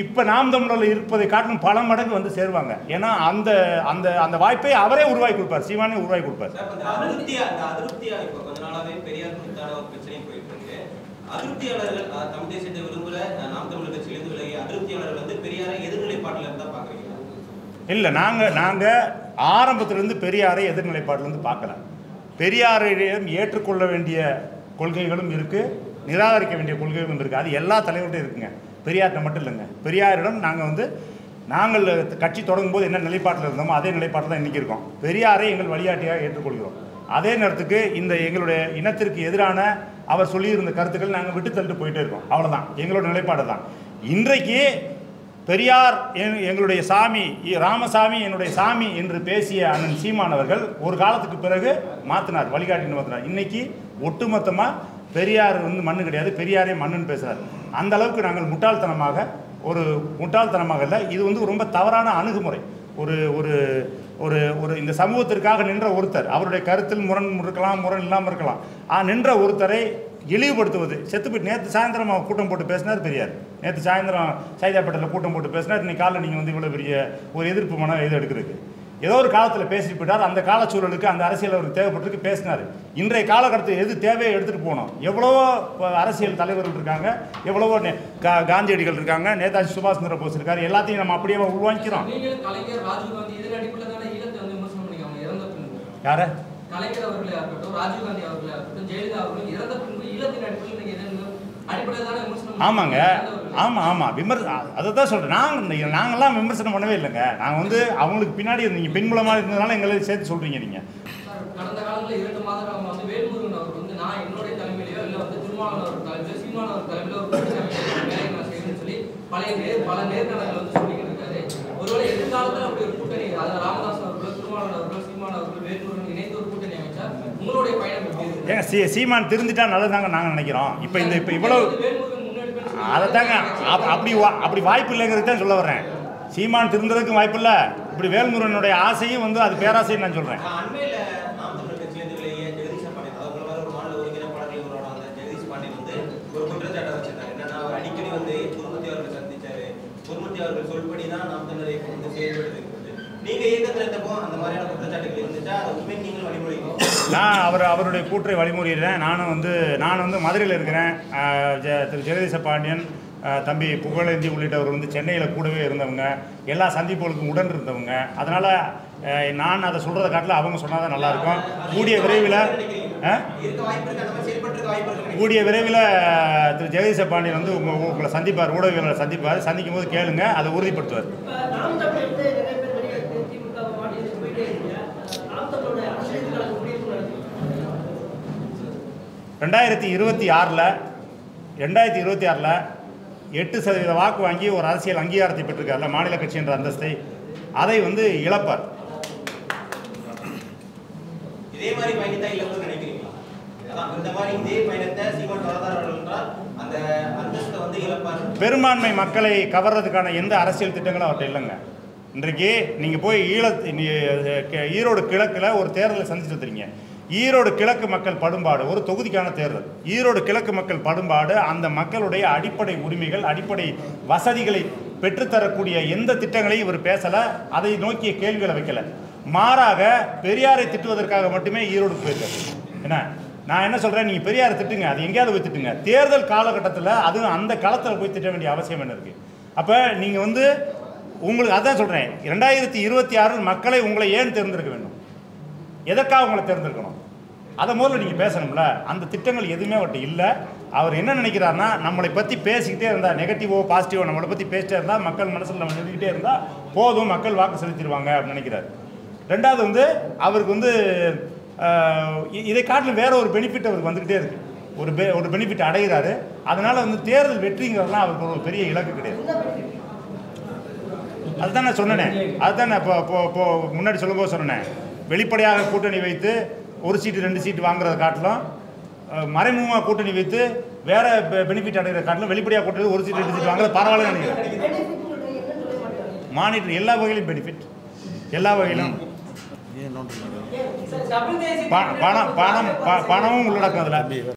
இப்போ நாம் தமிழில் இருப்பதை காட்டிலும் பல மடங்கு வந்து சேருவாங்க. ஏன்னா அந்த அந்த அந்த வாய்ப்பை அவரே உருவாக்கி கொடுப்பார், சீமானே உருவாக்கி கொடுப்பார். இப்போ கொஞ்ச நாளாவே பெரியார் குறித்தான ஒரு பிரச்சனையும் போயிட்டு இருக்கு. அதிருப்தியாளர்கள் தமிழ் தேசியத்தை விரும்புகிற நாம் தமிழர் கட்சியிலிருந்து விலகி அதிருப்தியாளர்கள் வந்து பெரியாரை எதிர்நிலைப்பாட்டில் இருந்தால் பார்க்குறீங்களா? இல்லை, நாங்கள் ஆரம்பத்திலிருந்து பெரியாரை எதிர்நிலைப்பாட்டிலேருந்து பார்க்கல. பெரியாரிடம் ஏற்றுக்கொள்ள வேண்டிய கொள்கைகளும் இருக்குது, நிராகரிக்க வேண்டிய கொள்கைகளும் இருக்குது. அது எல்லா தலைவர்கிட்டையும் இருக்குங்க, பெரியார்கிட்ட மட்டும் இல்லைங்க. பெரியாரிடம் நாங்கள் கட்சி தொடங்கும் போது என்ன நிலைப்பாட்டில் இருந்தோமோ அதே நிலைப்பாட்டில் தான் இன்றைக்கி இருக்கோம். பெரியாரை எங்கள் வழிகாட்டியாக ஏற்றுக்கொள்கிறோம். அதே நேரத்துக்கு இந்த எங்களுடைய இனத்திற்கு எதிரான அவர் சொல்லியிருந்த கருத்துக்கள் நாங்கள் விட்டு தள்ளிட்டு போயிட்டே இருக்கோம். அவ்வளோதான் எங்களோட நிலைப்பாடு தான். இன்றைக்கு பெரியார் எங்களுடைய சாமி, ராமசாமி என்னுடைய சாமி என்று பேசிய அண்ணன் சீமானவர்கள் ஒரு காலத்துக்கு பிறகு மாற்றினார், வழிகாட்டின்னு மாற்றினார். இன்றைக்கி ஒட்டுமொத்தமாக பெரியார் வந்து மண்ணு கிடையாது, பெரியாரே மண்ணுன்னு பேசுகிறார். அந்த அளவுக்கு நாங்கள் முட்டாள்தனமாக இல்லை, இது வந்து ரொம்ப தவறான அணுகுமுறை. ஒரு ஒரு ஒரு ஒரு இந்த சமூகத்திற்காக நின்ற ஒருத்தர், அவருடைய கருத்தில் முரண் இருக்கலாம், முரண் இல்லாமல் இருக்கலாம், நின்ற ஒருத்தரை இழிவுபடுத்துவது. செத்துப்போய் நேற்று சாயந்தரம் அவர் கூட்டம் போட்டு பேசினார் பெரியார். நேற்று சாயந்தரம் சைதாப்பேட்டையில் கூட்டம் போட்டு பேசினார். இன்னைக்கு காலையில் நீங்கள் வந்து இவ்வளோ பெரிய ஒரு எதிர்ப்பு மனம் இது எடுக்கிறதுக்கு ஏதோ ஒரு காலத்தில் பேசிட்டு போயிட்டார். அந்த காலச்சூழலுக்கு அந்த அரசியல் அவருக்கு தேவைப்பட்டிருக்கு, பேசினார். இன்றைய காலகட்டத்தில் எது தேவையை எடுத்துகிட்டு போகணும். எவ்வளவோ அரசியல் தலைவர்கள் இருக்காங்க, எவ்வளவோ காந்தியடிகள் இருக்காங்க, நேதாஜி சுபாஷ் சந்திர போஸ் இருக்காரு. எல்லாத்தையும் நம்ம அப்படியே உள்வாங்கிக்கிறோம். யார கலைஞர் அவர்களே இருக்கட்டும், ராஜீவ்காந்தி அவர்களே இருக்கட்டும், ஜெயலலிதா அவர்கள் இறந்த பின்பு ஈழத்தின் அடிப்படையில் ஆமாங்க, ஆமாம் அதை தான் சொல்கிறேன். நாங்கள்லாம் விமர்சனம் பண்ணவே இல்லைங்க. நாங்கள் வந்து அவங்களுக்கு பின்னாடி நீங்கள் பின்புலமாக இருந்ததுனால எங்களை சேர்த்து சொல்கிறீங்க நீங்கள். கடந்த காலத்தில் 2 மாத காலம் வந்து வேல்முருகன் அவர் வந்து நான் என்னுடைய தலைமையிலையோ இல்லை வந்து திருமாவளவன் அவர் தலைமையிலோ சீமானவர் தலைமையிலோ ஒரு வேலையை நான் செய்யணும்னு சொல்லி பல நேர்காணல்கள் வந்து சொல்லிக்கிட்டு இருக்காரு. ஒருவேளை எதிர்காலத்தில் அப்படி ஒரு கூட்டணி, அதாவது ராமதாஸ் அவர்கள், திருமாவளவன் அவர்கள், சீமான் அவர்கள், வேல்முருகன் இணைந்து ஒரு கூட்டணி அமைச்சா உங்களுடைய பயணம் எப்படி? சீமான் திருந்திட்டா நல்லதாங்க நாங்கள் நினைக்கிறோம். இப்போ இவ்வளவு அதை தாங்க அப்படி வாய்ப்பு இல்லைங்கிறது தான் சொல்ல வர்றேன். சீமான் திருந்ததுக்கும் வாய்ப்பு இல்லை. இப்படி வேல்முருகனுடைய ஆசையும் வந்து அது பேராசைன்னு நான் சொல்கிறேன். நான் அவருடைய கூற்றை வழிமுறையிடுறேன். நானும் வந்து மதுரையில் இருக்கிறேன். திரு ஜெகதீச பாண்டியன், தம்பி புகழேந்தி உள்ளிட்டவர் வந்து சென்னையில் கூடவே இருந்தவங்க, எல்லா சந்திப்புகளுக்கும் உடன் இருந்தவங்க. அதனால் நான் அதை சொல்கிறத காட்டில் அவங்க சொன்னால் தான் நல்லாயிருக்கும். கூடிய விரைவில் திரு ஜெகதீச பாண்டியன் வந்து உங்களை சந்திப்பார், ஊடகங்களை சந்திப்பார். சந்திக்கும் போது கேளுங்க, அதை உறுதிப்படுத்துவார். 2026 8% வாக்கு வாங்கி ஒரு அரசியல் அங்கீகாரத்தை பெற்றிருக்காருல, மாநில கட்சி என்ற அந்தஸ்தை, அதை வந்து இழப்பார். இதே மாதிரி பயணித்தா இழப்பு நினைக்கிறீங்களா? இந்த மாதிரி இதே பயணத்தை சீமான் தொடர்ந்தார்கள் என்றால் அந்த அந்தஸ்தை வந்து இழப்பார். பெரும்பான்மை மக்களை கவர்றதுக்கான எந்த அரசியல் திட்டங்களும் அவர்கிட்ட இல்லைங்க. இன்றைக்கு நீங்கள் போய் ஈரோடு கிழக்கில் ஒரு தேர்தலை சந்திச்சு வந்துறீங்க. ஈரோடு கிழக்கு மக்கள் படும்பாடு ஒரு தொகுதிக்கான தேர்தல். ஈரோடு கிழக்கு மக்கள் படும்பாடு அந்த மக்களுடைய அடிப்படை உரிமைகள், அடிப்படை வசதிகளை பெற்றுத்தரக்கூடிய எந்த திட்டங்களையும் இவர் பேசலை, அதை நோக்கிய கேள்விகளை வைக்கலை. மாறாக பெரியாரை திட்டுவதற்காக மட்டுமே ஈரோடுக்கு போயிருக்காரு. என்ன நான் என்ன சொல்கிறேன், நீங்கள் பெரியாரை திட்டுங்க, அது எங்கேயாவது போய் திட்டுங்க. தேர்தல் காலகட்டத்தில் அதுவும் அந்த களத்தில் போய் திட்ட வேண்டிய அவசியம் என்ன இருக்குது? அப்போ நீங்கள் வந்து உங்களுக்கு அதான் சொல்கிறேன், 2026 மக்களை உங்களை ஏன் தேர்ந்தெடுக்க வேண்டும், எதற்காக உங்களை தேர்ந்தெடுக்கணும், அதை முதல்ல நீங்கள் பேசணும்ல. அந்த திட்டங்கள் எதுவுமே அவர்கிட்ட இல்லை. அவர் என்ன நினைக்கிறாருன்னா, நம்மளை பற்றி பேசிக்கிட்டே இருந்தால், நெகட்டிவோ பாசிட்டிவோ நம்மளை பற்றி பேசிட்டே இருந்தால், மக்கள் மனசில் நம்ம எழுதிக்கிட்டே இருந்தால் போதும், மக்கள் வாக்கு செலுத்திடுவாங்க அப்படின்னு நினைக்கிறார். ரெண்டாவது வந்து அவருக்கு வந்து இதை காட்டிலும் வேற ஒரு பெனிஃபிட் அவருக்கு வந்துக்கிட்டே இருக்குது. ஒரு பெனிஃபிட் அடைகிறாரு. அதனால் வந்து தேர்தல் வெற்றிங்கிறதுலாம் அவருக்கு ஒரு பெரிய இலக்கு கிடையாது. அதுதான் நான் சொன்னேனே, அதுதான் நான் இப்போ முன்னாடி சொல்லும்போது சொன்னேன். வெளிப்படையாக கூட்டணி வைத்து ஒரு சீட்டு 2 சீட்டு வாங்குறத காட்டிலும் மறைமுகமாக கூட்டணி வைத்து வேற பெனிஃபிட் அடைகிற காட்டிலும் வெளிப்படையாக கூட்டணி ஒரு சீட்டு 2 சீட்டு வாங்குறது பரவாயில்ல நினைக்கிறேன். மானிட்டர் எல்லா வகையிலும் பெனிஃபிட், எல்லா வகையிலும் பணமும் உள்ளடக்கம் அதில்.